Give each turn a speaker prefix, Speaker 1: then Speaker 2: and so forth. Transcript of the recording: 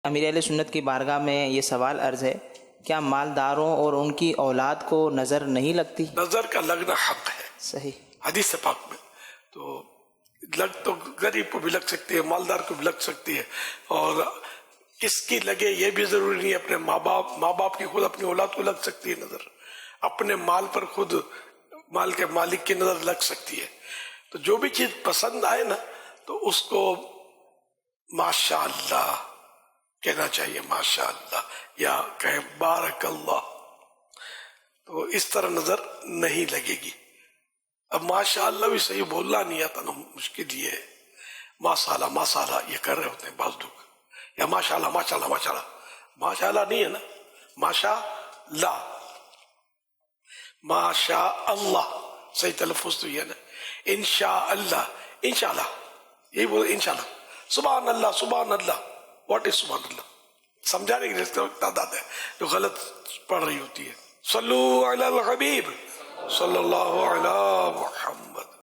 Speaker 1: امیر اہل سنت کی بارگاہ میں یہ سوال عرض ہے، کیا مالداروں اور ان کی اولاد کو نظر نہیں لگتی؟
Speaker 2: نظر کا لگنا حق ہے،
Speaker 1: صحیح
Speaker 2: حدیث پاک میں تو لگ تو غریب کو بھی لگ سکتی ہے، مالدار کو بھی لگ سکتی ہے، اور کس کی لگے یہ بھی ضروری نہیں ہے، اپنے ماں باپ کی خود اپنی اولاد کو لگ سکتی ہے نظر، اپنے مال پر خود مال کے مالک کی نظر لگ سکتی ہے۔ تو جو بھی چیز پسند آئے نا تو اس کو ماشاء اللہ کہنا چاہیے، ماشاء اللہ، یا کہیں بارک اللہ، تو اس طرح نظر نہیں لگے گی۔ اب ماشاء اللہ بھی صحیح بولنا نہیں آتا نا، مشکل یہ ہے، ماشاء اللہ یہ کر رہے ہوتے ہیں بعض لوگ، یا ماشاء اللہ ماشاء اللہ نہیں ہے نا، ماشاء اللہ، ماشاء اللہ صحیح تلفظ تو یہ ہے نا، انشاء اللہ یہی بولے، انشاءاللہ، سبحان اللہ، واٹ از سبحان اللہ، سمجھانے کے لیے تعداد ہے جو غلط پڑھ رہی ہوتی ہے۔ صلو علی الحبیب صلی اللہ علی محمد۔